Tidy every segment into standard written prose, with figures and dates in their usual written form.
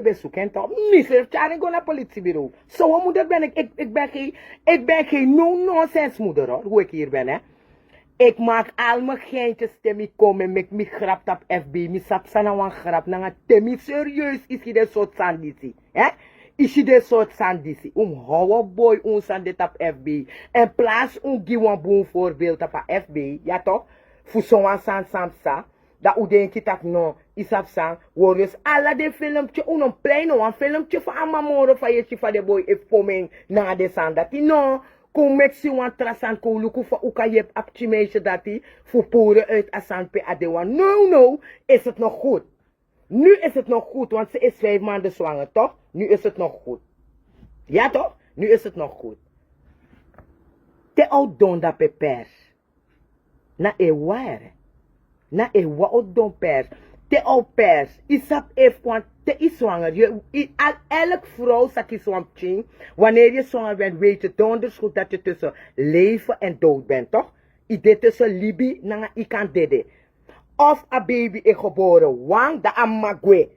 bezoeken toch? Mister, ik ga naar het politiebureau. Zo'n moeder ben ik. Ik ben geen no-nonsense moeder hoor, hoe ik hier ben hè. Ik maak al mijn geintjes temi komen met mijn grap op FB. Mi sap sana wan grap na temi serieus is je de soort sandisi. Hè? Is je de soort sandisi. Hou boy ons aan dit op FB. En plaats giwan boon voorbeeld op FB. Ja toch? Voor zo'n samsa. Dat u denk je dat no is op sang. Warriors alla de filmpje een plein een filmpje van amamoro van je van de boy if coming na de sand dat no. Kom met si wan trasan ko luku voor uka jep apchi meisje dat die voor poren uit asan pe adewan. No, is het nog goed. Nu is het nog goed, want ze is 5 maanden zwanger, toch? Nu is het nog goed. Ja toch? Nu is het nog goed. Te oud don dat pe pers. Na e ware. Na e wa oud don pers. Te oud pers. Isap even, want te is zwanger. Elk vrouw zak is zwanger. Wanneer je zwanger bent, weet je donders goed dat je tussen leven en dood bent, toch? Ide tussen Libi en ikan dede. Of a baby is geboren, wang da amagwe.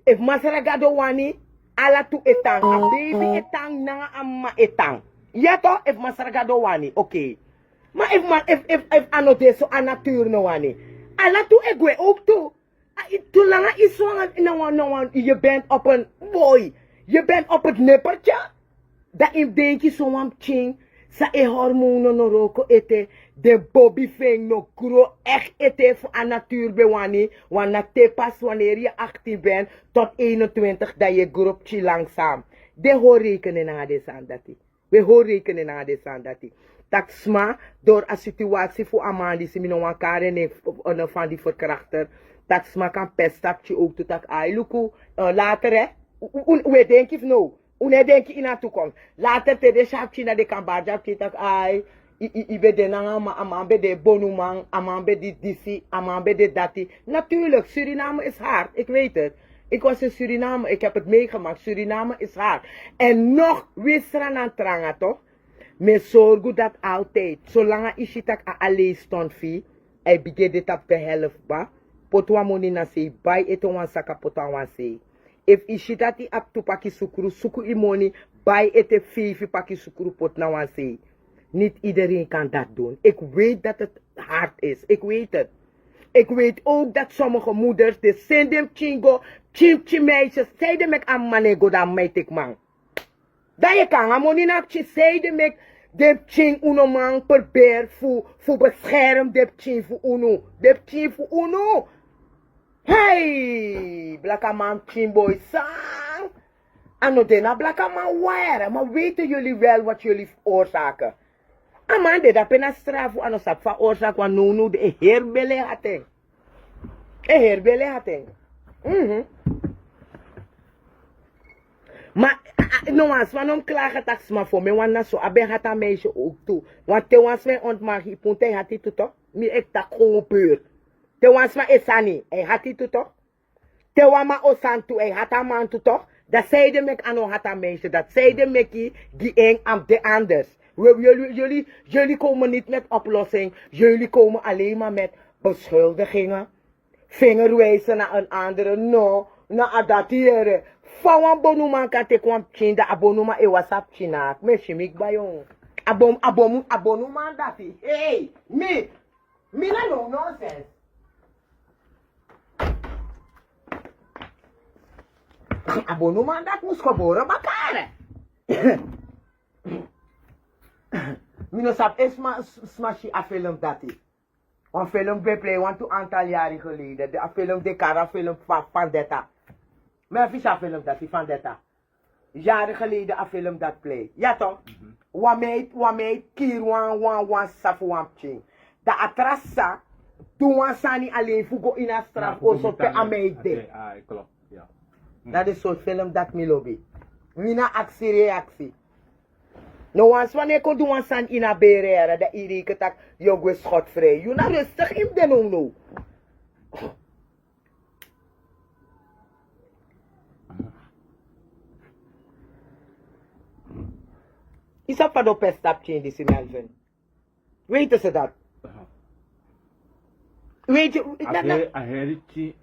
If masaragado wani, ala tu etang. A baby etang na amma etang. Ja toch? If masaragado wani, oké. Maar if anote so a natuur no wani. Ala tu egwe ook toe. Toen lang is zwanger, je bent op een boy. Je bent op het nippertje. Dat in denk je zo'n ching. Sa e hormonen no roko ete. De bobby feng no kuro echt ete voor een natuur bewani. Want te pas wanneer je 18 bent tot 21 dat je groepje langzaam. De hoor rekenen naar de sandati. We hoor rekenen naar de sandati. Dat sma door een situatie voor Amandi. Si mino wankaren van die verkrachter. Dat sma kan pestapje ook tot dat ailuku. Later hè. Hoe denk je nou? Hoe denk je in de toekomst? Later te de shapje naar de kambaja. Dat ai. Ibe de nanga amambe de bonumang. Amambe de disi. Amambe de dati. Natuurlijk, Suriname is hard. Ik weet het. Ik was in Suriname. Ik heb het meegemaakt. Suriname is hard. En nog wisran aan tranga toch? Me zorgen dat altijd. Zolang je dat alleen stond vie. Hij begint dit op de helft ba. Potwa moni na se. Bij eto wan saka potwa wan se. If ishi dat die ap tu paki sukuru. Suku imoni. Bij ete fifi paki sukuru pot na wan se. Niet iedereen kan dat doen. Ik weet dat het hard is. Ik weet het. Ik weet ook dat sommige moeders de sendem chingo. Chimchi meisjes. Zeiden mek aan manego dan meitek man. Dat je kan amoni na zeiden mek. De ching uno man per beer voor bescherm de ching voor uno. De ching voor uno. Hey, blakka man ching boy sang. Ano dena blakka man wire. Maar weten jullie wel wat jullie oorzaken? Amande dat pena straf ano sap fa oorzaak van no de herbele hating. Herbele hating. Maar no was waarom klagen tax maar voor me want zo abe had een meisje ook toe. Want te was mij ontmaak hij punte had hij toe toch? Mi ek tak gewoon puur. Te was maar esani hij had hij toe toch? Te was maar osan toe hij had een man toe toch? Dat zeiden me aan had een meisje dat zeiden me die een aan de anders. Jullie komen niet met oplossing. Jullie komen alleen maar met beschuldigingen. Vingerwijzen naar een andere. No, naar adatieren. Fawan bonuman kate kwam chinda abonuma e WhatsApp china. Me shimik bayon. Abonuman dati. Hey, me na no nonsense. Abonuman dat moest geboren bakare. Mino sap smashi a film dati. Een film be play want een aantal jaren geleden. De film de Cara film van detta. Maar vis a film dat van detta. Jaren geleden een film dat play. Ja toch? Wameit kier wan safu wan ching. Da atrasa tu wan sani alleen fugo in a straf also pe amei de. Klopt. Ja. Dat is soort film dat mi lobby. Mina actie reactie. No once wanneer kon doen san in a berere dat iedereen tak jogwe schotvrij. You na rustig in de no. Is dat wat op het stapje in die Melvin? Weten ze dat? Weet je?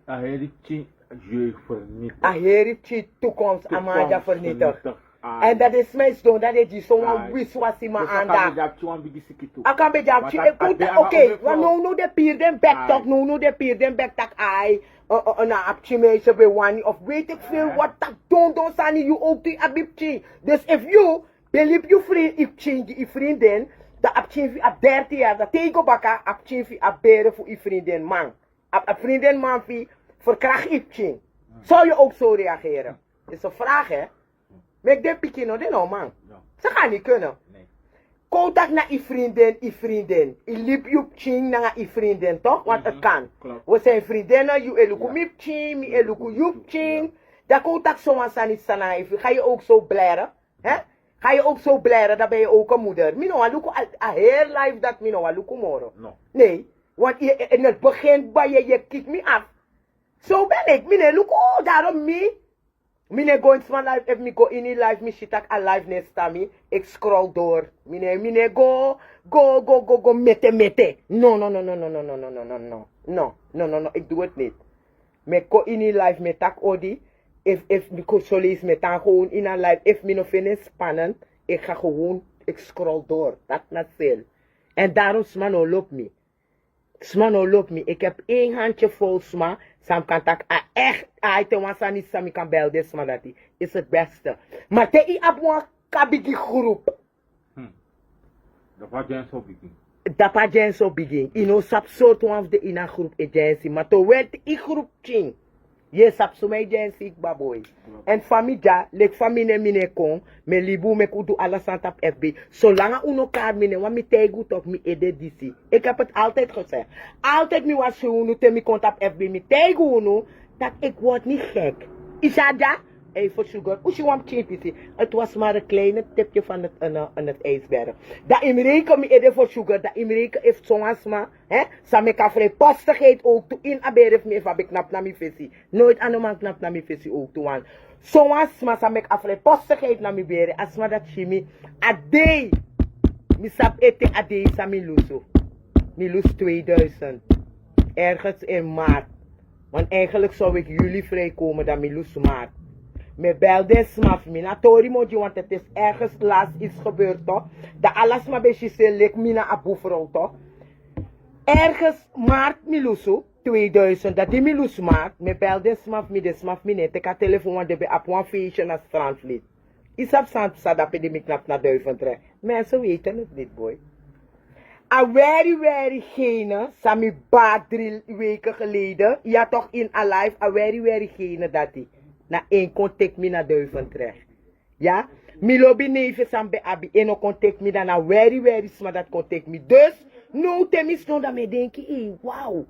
Aheriti jeugd vernietigd. Heeft je toekomst Amaja vernietigd. Ah, En dat is mijn stoon, dat is die zo'n Ah. wiswasi maar dus aan dan kan daar. je dat gewoon bij die sikkie Akan be jap Maar chi dat- dat oké, ben je oké, ook want wel- no de pier den back talk, Ai. no de pier den back tak ai, na apchi meisje be wani of weet ik veel wat tak don sani you ook die abipchi. Dus if you believe you vriend if change je vriendin, da apchi fi ab 30 jaar, da tego baka apchi fi ab bere voor je vriendin man. Ab vriendin man fi verkracht ipchi. Zou je ook zo reageren? Is een vraag hè? Mek de piki no de no man. Ja. Ze gaan niet kunnen. Nee. Contact naar je vriendin. Je liep je ching naar je vriendin, toch? Want het kan. Klopt. We zijn vriendinnen, je eluku Ja. mip ching, mi eluku jup ching. Dat contact zo aan zijn sana. Ga je ook zo blaren? Hè? Ga je ook zo blaren, dan ben je ook een moeder. Mino aluku a heel life dat mino aluku moro. No. Nee, want in het begin ben je kick me af. Zo ben ik. Mine luku, daarom me. Mine go in mijn life, if me go in die life, me shitak a life next time, ik scroll door. Mine go, mete. No, ik doe het niet. Me go in die life, me tak odi, if me go zo lees, me dan gewoon in een life, if me no vind het spannend, ik ga gewoon, ik scroll door. Dat not veel. En daarom smano loopt me. Smano loopt me. Ik heb één handje vol sma. Sam kan tak echt. Te wansa niet sami kan bel des maar dat is het beste. Maar te i abwa kabigi groep. Dat was jij zo begin. Dapa jen so begin. Ino sap soort of de ina groep agency. Maar to wet i groep ching. Ye sap so my agency baboy. En famidja, lek famine mine kon. Me libu me kudu alles aan tap FB. Zolang uno kaart mine, want mi tegu toch mi ede disi. Ik heb het altijd gezegd. Altijd mi was unu te mi kont op FB. Mi tegu unu, dat ik word niet gek. Isada, even sugar. Oesje wam chimpisi. Het was maar een kleine tipje van het ijsberg. Dat Amerika mi ede voor sugar. Dat Amerika heeft zo'n asma. Samen kan vrijpostigheid ook toe in aberef me even knap na mi visie. Nooit aan een man knap na mi visie ook toe aan. Zo'n asma samen kan vrijpostigheid na mi bere. Asma dat chimi. Adei. Mi sap ete adei sa mi luso. Mi lus 2000. Ergens in maart. Want eigenlijk zou ik juli vrijkomen dan mi lus maart. Me belde smaf mi na tori moji want het is ergens laatst iets gebeurd toch. Dat alles maar beetje select mi na aboefro toch. Ergens maart mi lusu 2000 dat die mi lus maart. Me belde smaf mi de smaf mi net. Ik had telefoon want de be op een feestje naar Strandvliet. Is op zand dat de mi knap naar Duivendrecht. Mensen weten het niet boy. A very gene, sami ba 3 weken geleden. Ja toch in Alive, a very gene dat die. Na één contact me naar Duivendrecht. Ja? Mi lobby neven sambe abi. Eno contact me dan na very sma dat contact me. Dus, no temis no dat me denken, wow.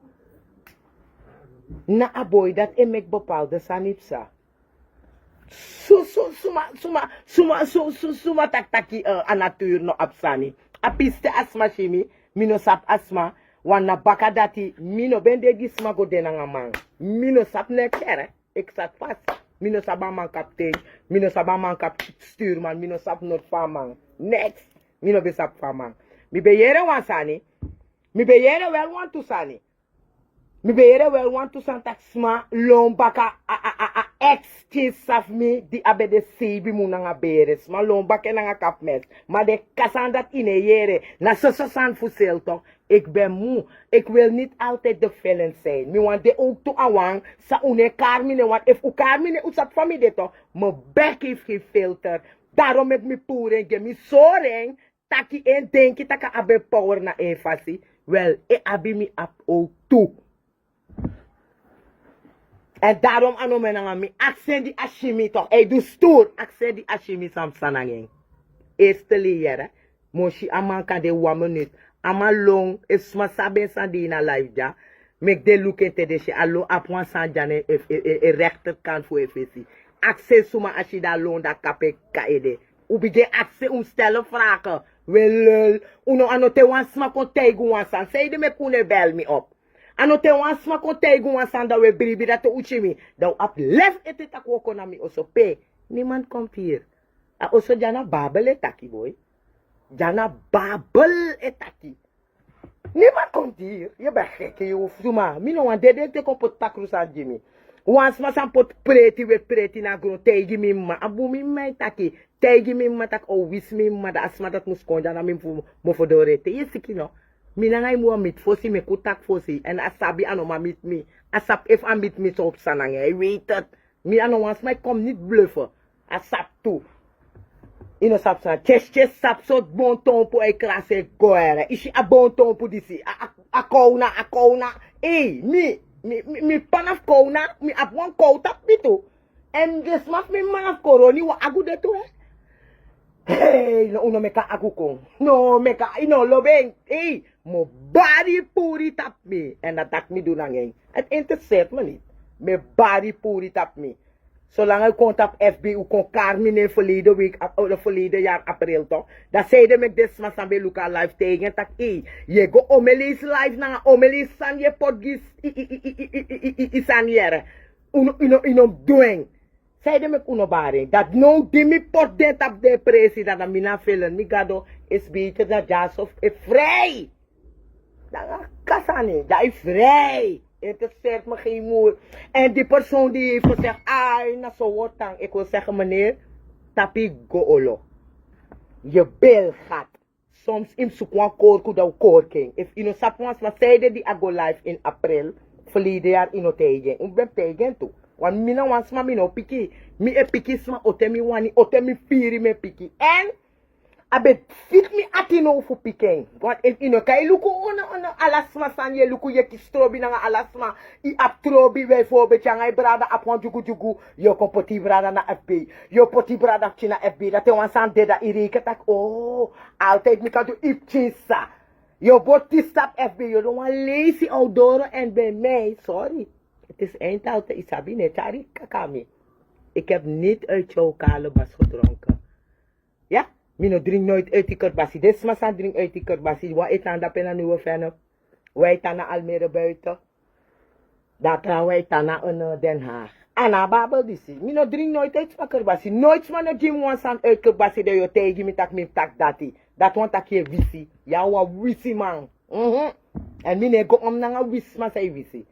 Na a boy dat en mek bepaalde sanipsa. Suma tak a natuur no absani. A piste asma shimi, mino sap asma, wan na baka dati, mino bende gisma go denanga man. Mino sap ne kere, ik sat vast. Mino sap man kaptein, mino sap man kap stuurman, mino sap not farman. Next, mino be sap farman. Mi be yere wan sani, mi be yere wel wan tu sani. Mi be yere wel wan tu san tak sma, lom baka exchange saf mi di abe de sebi mu nanga beres. Ma lom baka nanga kapmes. Maar de kasan dat in yere, na san fusel toch. Ik ben moe. Ik wil niet altijd de villain zijn. Mi want de ook to awang sa une karmine. Want if u karmine usap familie toch. Me bek heeft geen filter. Daarom met mi poeren. Mi soring. Taki en denki taka abe power na enfasi. Wel, abi mi ap ook toe. En daarom ano menanga mi accent die ashimi toch. Doe stoer. Accent die ashimi sam sanangeng. Eerste leren. Moshi amanka de 1 minuut. Ama long is ma saben sandina live ja. Mek de look ente de she alo apwan sanjane e rechterkant voor efesi. Access suma ashida long da kape kaede. Ubige access stellen vragen. Wel uno anote wan sma kon teigu wan san. Say de me kune bel me op. Anote wan sma kon teigu wan san da we bribi dat uchimi. Da up left ete takwoko na mi oso pe. Niemand komt hier. A oso jana babele taki boy. Jana babel etaki. Niemand komt hier. Je bent gek, je hoeft maar. Mino wan dede te komt op takrusa Jimmy. Once ma san pot preti we preti na gro tegi mi ma abu mi mai taki tegi mi ma tak o wis mi ma da asma dat mus konja na mi mo fodore te yesiki no mi na ngai mo mit fosi me kutak fosi en asabi ano ma mit mi asap if am mit mi so op sanang I weet het mi ano once my kom niet bluffen asap tu ino sap sa ches sap so bon ton po e klase goere isi a bon ton po disi a kona mi panaf kona mi ap wan kouta pitu en des maf mi manaf koroni wa agu de tu hey no uno meka agu kong no meka ino lobeng hey mo body puri tap me en dat mi doen ang het interesseert me niet me body puri tap me zolang ik komt op FB u kon Carmine verleden week verleden jaar april toch dat zeiden me des maar sambe luka live tegen tak je go omelis live na omelis san je podgis isan yere uno doing zeiden me uno bare dat no dimi pot den tap de president dat mina felen mi gado is beter dat jas of vrij dan kasani dat is vrij interesseert me geen moer. En die persoon die heeft gezegd, na zo wordt dan. Ik wil zeggen, meneer, tapi goolo. Je bil gaat. Soms im zoekwan koorku da koorking. If ino sapwans maar zeiden die go live in april, verleden jaar ino tegen. Ik ben tegen toe. Want mina wans ma mino piki. Mi e piki sma otemi wani, otemi piri me piki. En abe fit mi atino fu piken. Want if ino kai luku ono alasma sanye luku ye kistrobi na alasma I aptrobi we fo be changai brada apon jugu yo ko poti brada na FB. Yo poti brada china FB dat te wan san deda irike tak altijd mi kan do ipchisa. Yo boti stap FB yo don't want lazy outdoor en bij mij sorry. Het is eindelijk isabi ne chari kakami. Ik heb niet uit jouw kale bas gedronken. Ja? Mino drink nooit uit die kerbassie. Dit is maar drink uit die kerbassie. Waar ik aan dat pen een nieuwe fan. Wij staan naar Almere buiten. Dat gaan wij staan naar een Den Haag. En aan Babel die zie. Mino drink nooit uit van kerbassie. Nooit van een gym was aan uit kerbassie. Dat je tegen me tak dati. Dat want dat je wisi. Ja wa wisi man. En mine go om na wis maar say wisi.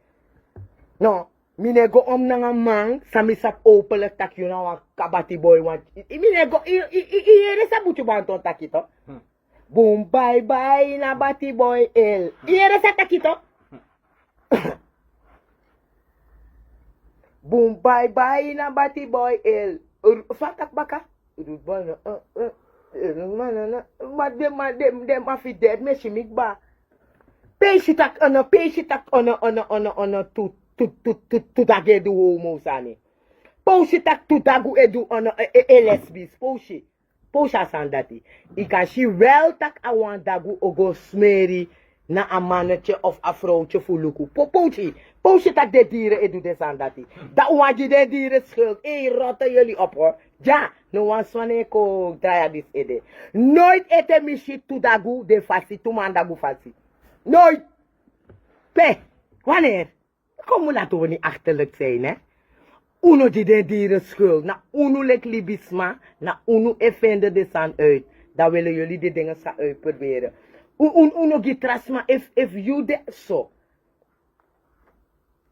No. Mine go om na man, sami sap openlijk tak you know a kabati boy want. Mine go i sa butu banton takito. Boom bye bye na bati boy el. I sa takito. Boom bye bye na bati boy el. Fatak baka. Rubana maar dem afi dead me shimik ba. Peishi tak ono tu dage du homo sani. Poushi tak tu dagu edu ono lesbis. Poushi asandati. Ika shi wel tak awan dagu ogo smeri na a mannetje of a vrouwtje fuluku. Poushi tak de dieren edu desandati. Da uwaji de dieren schuld. Rotten jullie op hoor. Ja, no wan swane ko draya dis ede. Nooit ete mishi tu dagu de fasi, tu mandagu fasi. Nooit. Wanneer? Kom we laten we niet achterlijk zijn, hè? Uno die de dieren schuld. Na uno lek libisma. Na uno effende de san uit. Dan willen jullie die dingen gaan uitproberen. Uno gitrasma if you de so.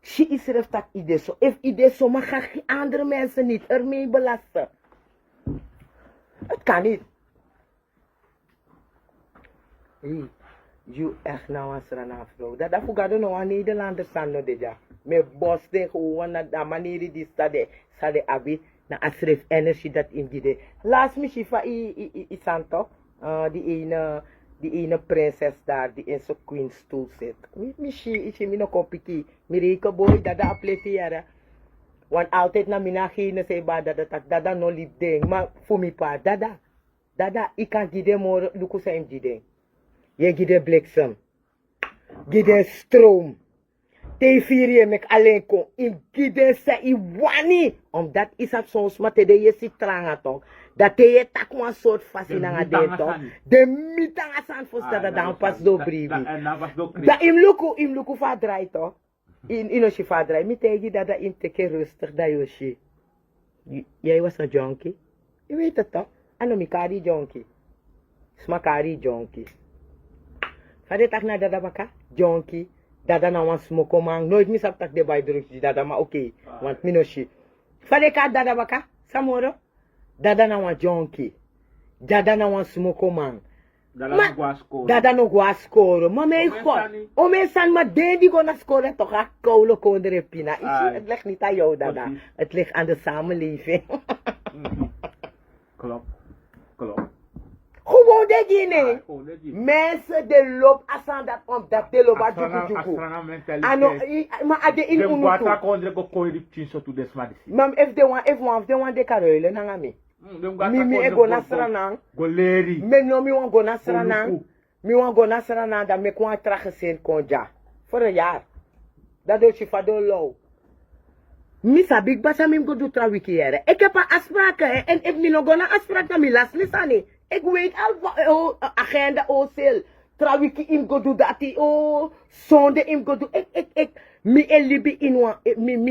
She is ref tak ide so. If ide so mag je andere mensen niet ermee belasten. Het kan niet. Hey. You echt nou als er een afvrouw. Dat fugado no aan Nederlanders aan no deja. Me boss de gewoon na da manier die stade abi na asref energie dat in die. Laat me shifa i santo. Die ene prinses daar die in zo'n queen stoel zit. Mi no kopiki. Mi reken boy dat apletiere. Want altijd na mina geen zei ba dat no lip ding. Maar voor mi pa dada ik kan die more luku zijn die ding. Je gide bliksem. Gide stroom. Te vier mek alleen kon. In gide se iwani. Omdat is dat soms maar te de je sit tranga toch. Dat te je tak een soort fascina de toch. De mitanga san fosta dat dan pas do brivi. Dat im luku va draai toch. In oshi va draai. Mi tegi dat im teke rustig dat yoshi. Jij was een junkie. Je weet het toch. Ano mi kari junkie. Smakari junkie. Fade tak na dada baka, jonki, Dada na wan smoko man. Nooit mis op tak de bij drugs dada, maar oké. Want minoshi. Fade ka dada baka? Samoro? Dada na wan junkie. Dada na wan smoko man. Dada no score. Dada no gwa score. Maar mijn Ome god. sani. Ome san, maar die go na score toch? Ha, koulo kondere pina. Ai. Het ligt niet aan jou, dada. Precies. Het ligt aan de samenleving. Klopt. Klopt. Gewoon de gine. Oh, dat is. Mensen de loop asan dat omdat de loop juku juku. Astrana mentaliteit. Ano, maar ade in Dem bata unutu. kondre ko koiri chinso tu desmadisi. Mam if they want de karoile nanga mi. Dem Mi ego na sranang. Go leri. Me no mi wan go na sranang. Oluku. Mi wan go na sranang dat me kwa trache sen konja. Voor een jaar. Dat doe je van de low. Misa big basa mi go do tra wiki ere. Ik heb een afspraak en ik mi no go na afspraak na mi last lisani. Ik weet al agenda osel. Tra wiki im go do dati o zonde im go do. Ik mi libi in wan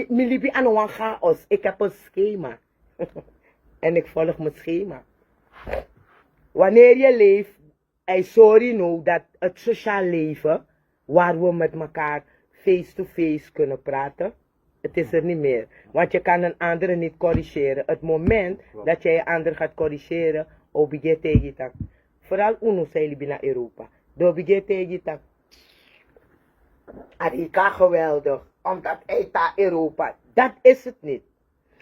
mi libi aan wan chaos. Ik heb een schema. En ik volg mijn schema. Wanneer je leeft, sorry nou dat het sociaal leven, waar we met elkaar face-to-face kunnen praten, het is er niet meer. Want je kan een andere niet corrigeren. Het moment dat jij een ander gaat corrigeren, obige tegen dat. Vooral uno zei naar Europa. De obige tegen dat. Arika geweldig, omdat hij daar Europa. Dat is het niet.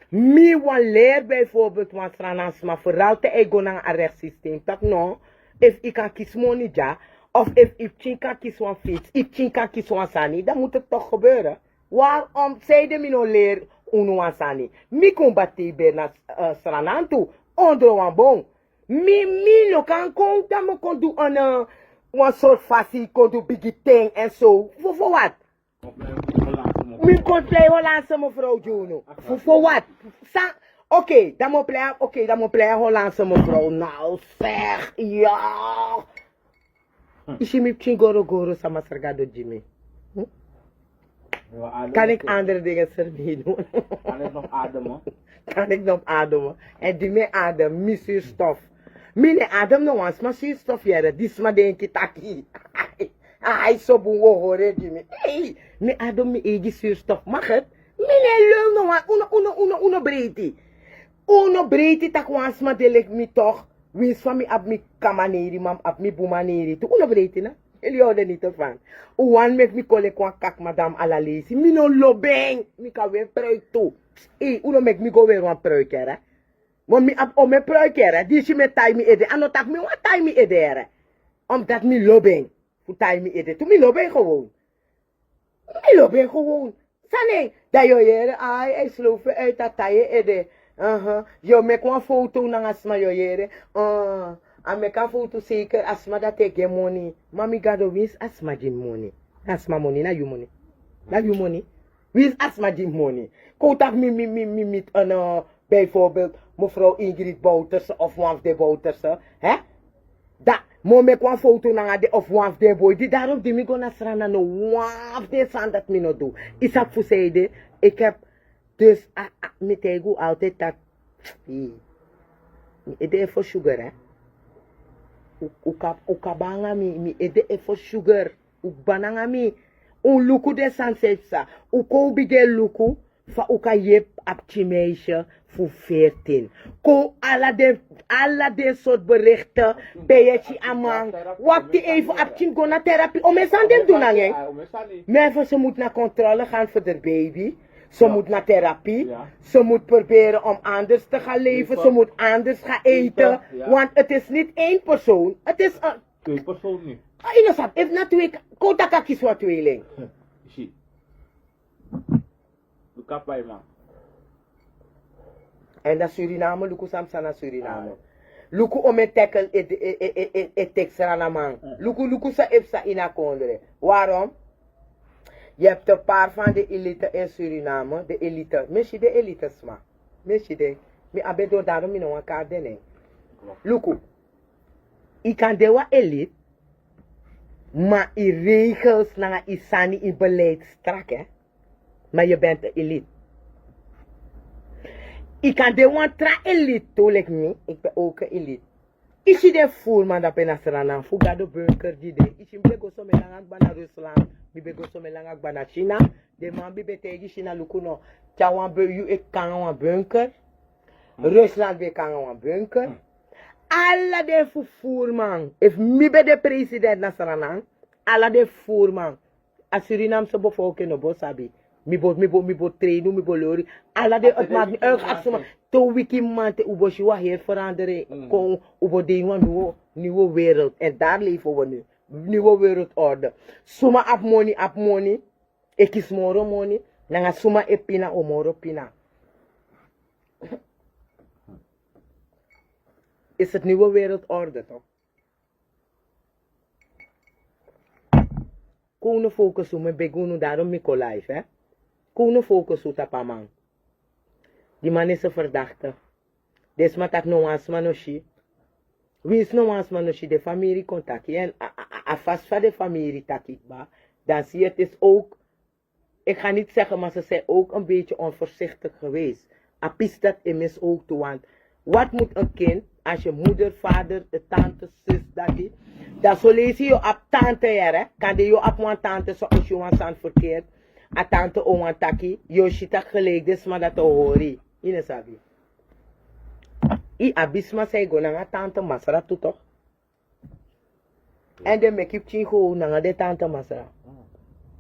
Mi wan leer bijvoorbeeld wat Franas, maar vooral te ego naar een rechtssysteem. Dat no, if ik kan kies money ja, of if ik kan kies wan fiets, ik kan kies wan sani, dan moet het toch gebeuren. Waarom zeiden mi no leer uno wan sani? Mi combate berna stranan toe, onder wan bon. Mi no kan kon, dan mo kon doen een soort fasie, kon doen biggie thing en zo. Voor wat? Mi kon play Hollandse mevrouw Juno. Voor wat? Oké, dan moet play Hollandse mevrouw. Nou zeg, ja. Is je mi goro sama sargado Jimmy? Kan ik andere dingen serveren doen? Kan ik nog ademen? Kan ik nog ademen? En die me adem, mi zuurstof. Mine adem no wans, maar zuurstof jere. Dis ma denki taki. Hij zo boe horen Jimmy. Hey, me adem me eigen zuurstof. Mag het? Mine leul no wan, uno breedte. Uno breedte tak wans ma delek mi toch. Wins van mi ab mi kamaneri, mam ab mi boemaneri. Tu uno breedte na? Jullie houden niet ervan. Uwan mek mi kole kwa kak madame alalesi. Mi no lobeng. Mi ka weer pruik toe. Hey, uno mek mi go weer wan pruik hè. Want mi ab o me pruik hè. Die je me tai mi ede. Ano tak mi wan tai mi ede hè. Omdat mi lobeng. Voor tai mi ede. Tu mi lobeng gewoon. Mi lobeng gewoon. Sane. Da yo jere. Ai sloven uit dat tai ede. Yo mek wan foto na asma yo jere. I make a foto zeker asma dat ik geen money. Mami gado wins asma geen money. Asma money, na you money. Na you money. Wins asma geen money. Kotak mi met een bijvoorbeeld mevrouw Ingrid Bouterse of one of de Bouterse. Hè? Da, mo make one foto na de of one of de boy. Die daarom die mi go na strana no one of de san dat mi no do. Isak fuseide. Ik heb dus met ego altijd dat. Ide voor sugar hè. Ukabanga mi ede for sugar. Ubananga mi. Luku de sansetsa. Uko bige luku. Fa uka yep apchimeisje voor 14. Ko alla de soort berichten. Beetje amang. Wat die even apchin go na therapie. O me san dem doen aan maar ze moet naar controle gaan voor de baby. Ze moet naar therapie. Ja. Ze moet proberen om anders te gaan leven. Ze moet anders gaan eten. Ja. Want het is niet één persoon. Het is een... Twee personen niet. Inosap, if na twee... Kota ka kiswa tweeling. Zie. Look up bij man. En dat Suriname, luku samsa na Suriname. Luku ome tackle et textra na man. Luku sa ifsa ina kondre. Waarom? Je hebt een paar van de elite in Suriname. De elite. Misschien de elites maar. Misschien de. Mi abedo daarom in een kaart dene. Luku. Ik kan de wa elite. Maar in regels na isani in beleid strak hè. Maar je bent de elite. Ik kan de wa tra elite toe like me. Ik ben ook een elite. Ishi de voerman dat pena serana. Fuga de bunker die de. Ishi mbego so melangak bana Rusland. Bibego so melangak bana China. De man bibe tegi China lukuno. Chawan be yu ek kanga wan bunker. Rusland be kanga wan bunker. Alla de voerman. If mi be de president na serana. Alla de voerman. A Surinamse bevolking no bo sabi. Mi bo trainen, mi bo lori. Alla de het maakt niet uit asoma. To wiki man te ubo shiwa heel veranderen. Kon ubo de een nieuwe wereld. En daar leven we nu. Nieuwe wereldorde. Suma ap money. Ik is moro money. Nanga suma e pina o moro pina. Is het nieuwe wereldorde toch? Kono focus op mijn begonnen daarom Mikolaïf, hè? Kono focus op dat man. Die man is een verdachte. Desma tak no wans manoshi. Wie is no wans manoshi? De familie contact. En a vast van de familie takik ba. Dan zie je het is ook. Ik ga niet zeggen, maar ze zijn ook een beetje onvoorzichtig geweest. Apis dat immers ook toe. Want wat moet een kind als je moeder, vader, tante, zus, dat die. Dat zo lees je op tante hè. Kan je op een tante zoals je want verkeerd. A tante o want taki. Je shit gelijk dus maar dat hoori. Je sabi. I abisma zei go na tante masara toe toch. En de make up chingo na de tante masara.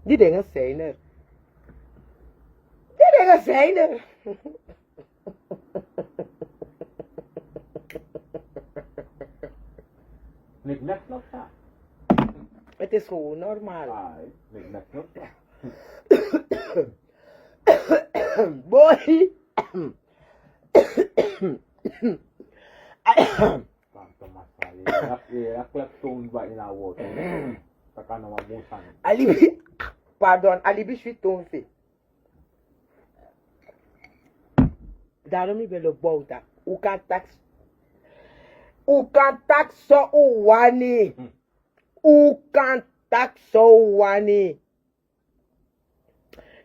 Die dingen zijn er. Die dingen zijn er. Nik nek nog ja. Het is gewoon normaal. Ai, nik nek nog ja. Boy. Tante masaya. Ya klep toon ba ina woord. Taka na mamusan. Alibi. Pardon, alibi sweet tonfi. Daarom ik wil bouwen. U kan tax zo wani. U kan tax zo wani.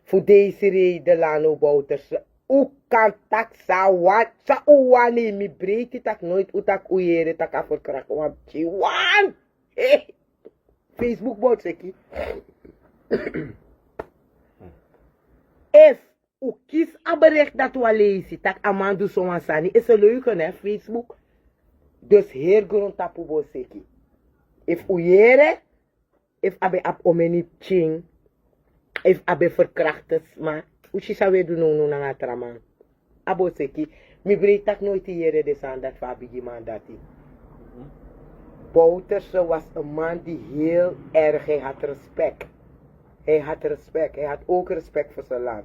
Voor deze reden lano bouters. U kan tax zo wani. Mi breed het tak nooit utak uere tak afverkraken. Want chiwan. Facebook bout seki. If u kies een bericht dat we lezen, dat Amandu Somansani, is een leuke hè, Facebook. Dus heel grond tapu boseki. If u jere, if abe ap omeni ching, if abe verkrachters, maar u shisa we doen no na atraman. Aboseki, mi breed tak nooit jere de aan dat Fabi mandati. Bouters was een man die heel erg, hij had respect. Hij had ook respect voor zijn land.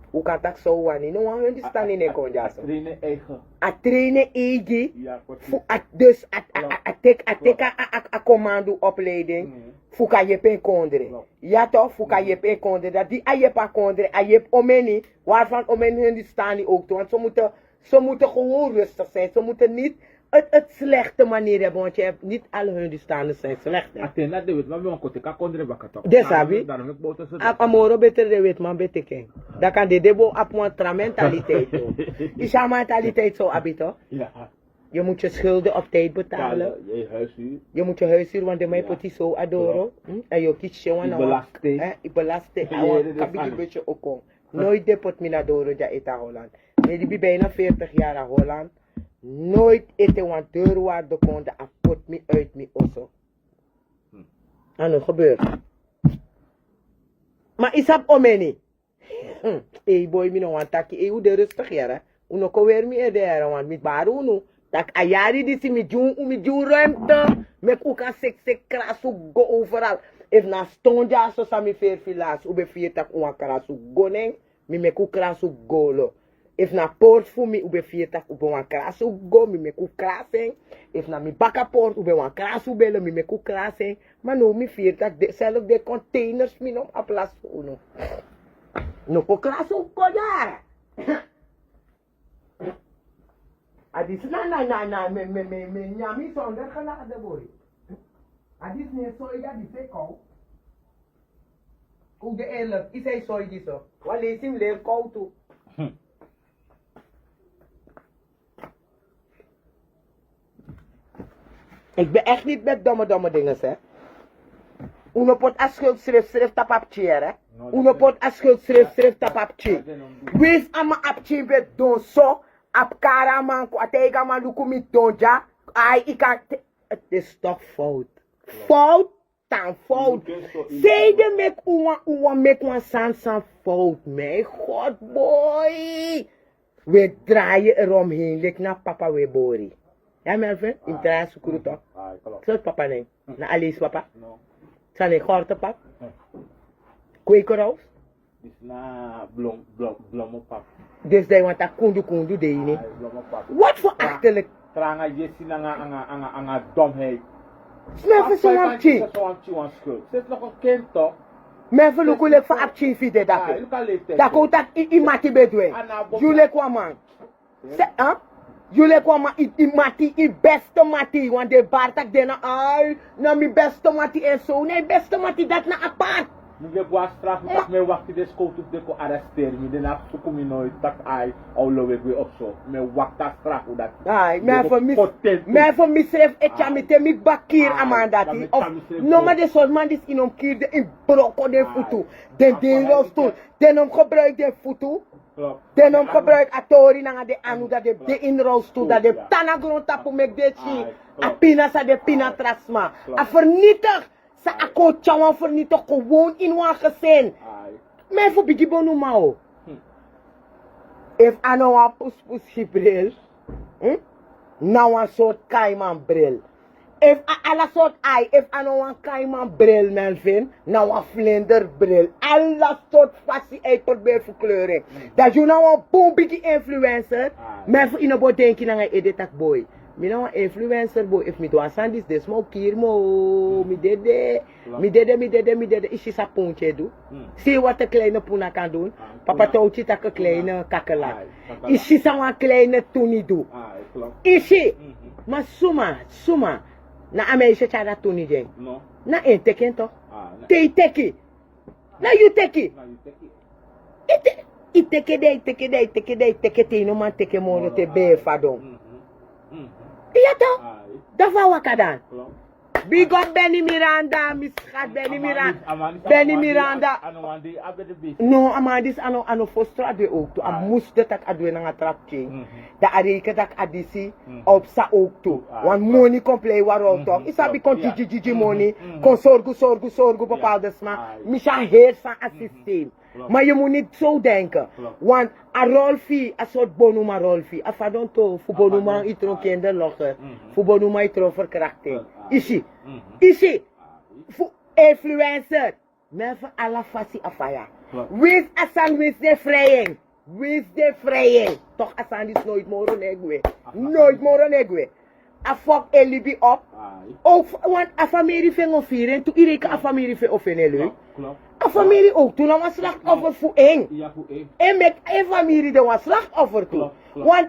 Hoe kan dat zo wanneer? No one die staan in een konja zo. Trainen eigen. A trainen eigen. Ja, Dus a commando opleiding. Fuka je pen kondre. Ja toch, fuka je pen kondre. Dat die a je pa kondre, a je omeni. Waarvan omeni hun die staan die ook toe. Want ze moeten gewoon rustig zijn. Ze moeten niet het slechte manier hebben. Want je hebt niet alle hun die staan zijn slecht. Atena de wit, maar we gaan kote kondre bakato. Desabi. Amoro beter de wit man beter ken. Dat kan de debo op een mentaliteit. Is jouw mentaliteit zo abito? Ja. Je moet je schulden op tijd betalen. Je moet je huishuur, want de mij pot is zo adoro. En je kiest je wan. Ik belasting. Ik heb een beetje ook om. Nooit depot me naar Doro ja ita Holland. Ik ben bijna 40 jaar in Holland. Nooit eten want deurwaarde kon de apot me uit me osso. En dat gebeurt. Maar is dat omeni? Hey boy, me no want taki. Hoe de rustig jaren. Uno ko weer me edere want met baru nu. Tak ayari disi mi jun ruimte. Mek uka sek krasu go overal. If na stonja so sami fer filas. Ube fier tak uwa krasu go neng. Mi mek u krasu go lo. If na poort fu mi ube fier tak ube wan krasu go. Mi mek u kraseng. If na mi baka poort ube wan krasu belo. Mi mek u kraseng. Maar no mi fier tak zelf de containers mi no a plas fu uno. No ko krasu go daar. Adis me nyami zonder genade boy. Adis ne soy ja die kou. Hoe de eerlijk, is hij soy die zo? Wat lees hem leer kou toe? Ik ben echt niet met domme dingen, hè. Uno pot a schrift tapapje, hè. Uno pot a schrift tapapje. Wees ama apje bet don so, ap kara man, kwatega man, lukumi donja. Ai, ik kan... Het is toch fout. Fout, dan fout. Zij de mek uwa mek wan san fout. Mijn god, boy. We draaien eromheen, lik na papa we bori. Ja, Melvin? Ik draai sukuru toch? Zo papa nee. Na Alice papa? No. Zijn ik gorte pap? Kwekerous? Is na blomo pap. Dus die want dat kundu de ini. Blomo pap. Wat voor achterlijk? Tranga jesi na nga domheid. Melvin zo'n apchi. Zo'n apchi wan schuld. Zit nog een kind toch? Melvin lukulek voor apchi vide dape. Dat komt dat i mati bedwe. Jullie kwam man. Jullie kwamen i mati, i beste mati, want de Bartak de na ai, na mi beste mati en zo. Nee, beste mati dat na apart. Nu we boa straf, ik me wacht de school toe de ko arresteer me, de na suku mi nooit tak ai, aulo we op zo. Me wacht dat straf hoe dat. Ai, me voor misref etjamite mi bakir amandati. Of no maar de soort man is in om kier de in broko de futu. Den roostoel, den om gebruik de futu. Den om gebruik atori na de anu dat de inroostoel dat de tanagrond tapu mek de chi. A pina sa de pina trasma. A vernietig sa ako chawan vernietig gewoon in wan gezin. Men voor bigi bonu mao. If ano wa pus bril. Nou een soort kaiman bril. If alla soort ai, if ano wan kaiman bril Melvin, nou een vlinder bril. Alla soort fassie uit tot bij verkleuring. Dat je nou een boom bigi influencer. Men voor in een boot denken naar een editak boy. Mi nou een influencer boy. If mi doa sandis des mo kier mo. Mi dede. Is sa pontje do. Zie wat een kleine poena kan doen. Papa touwtje tak een kleine kakkelak. Is sa een kleine toenie do. Is maar suma. Na Amerika chara toenie jeng. No. Na een teken toch? Te teki. Na you teki. Teke te no man teke moro te be fadon. Ja toch? Dat wou ik dan. Big up Benny Miranda, Miss Schat Benny Miranda. No, Amandis ano fostra de ook toe. Am moest dat ik adwe na trapje. Da areke dat adisi op sa ook toe. Want money complete waarom toch? Isabi kon gigi money. Kon zorgu bepaalde sma. Misha heer van systeem. Maar je moet niet zo denken. Want een rolfie, een soort bonuma rolfie. Afadon to, voor bonuma itron kinderlogen. Voor bonuma itron verkrachting. Isi. Voor influencer. Men van alle fasie afaya. Wees asan, wees de vrijing. Toch asan is nooit more negwe. A fuck elibi op. Ook, want a familie ving of vieren. Toen iedereen a familie ving of vieren. A familie ook. Toen was slachtoffer voor één. En met een familie dat was slachtoffer toe. Want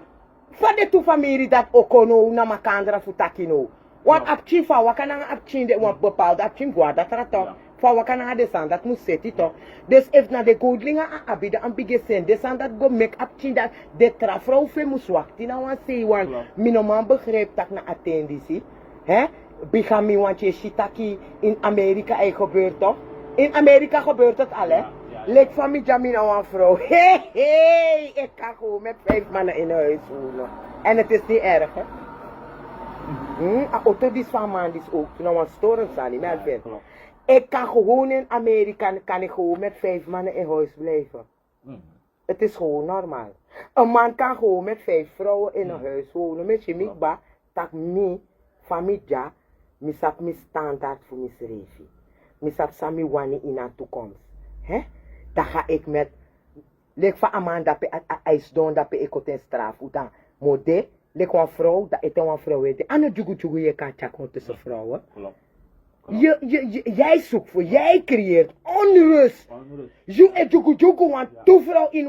van de twee familie dat ook kon na makandra voor takino. Want apchi van wakana apchi de want bepaalde apchi guarda trato. Van wakana desan dat moet zetten toch. Dus if na de goedlinga abide aan bigesen desan dat go make apchi dat de trafrouw fe moest wachten na wan say want minoman begrijpt dat na attenditie. Hè? Bigami want je shitaki in Amerika gebeurt toch? In Amerika gebeurt het al, hè? Lek van mij jamina een vrouw. Hey, ik kan gewoon met 5 mannen in huis wonen. En het is niet erg, hè? Auto die van man is ook. Nou, een storen zijn niet meer. Ik kan gewoon in Amerika, kan ik gewoon met 5 mannen in huis blijven. Het is gewoon normaal. Een man kan gewoon met 5 vrouwen in een huis wonen. Met je mikba, tak mi, familia, misap mi standaard voor mi schrijven. Misap sami wani in de toekomst. Hè? Dan ga ik met... Lek van Amanda dat pe ijsdon dat pe ik op een straf. Dan mode, lek een vrouw, dat is een vrouw. Anne jugu je kan checken tussen vrouwen. Jij zoekt voor, jij creëert onrust. Je jugu want 2 vrouwen in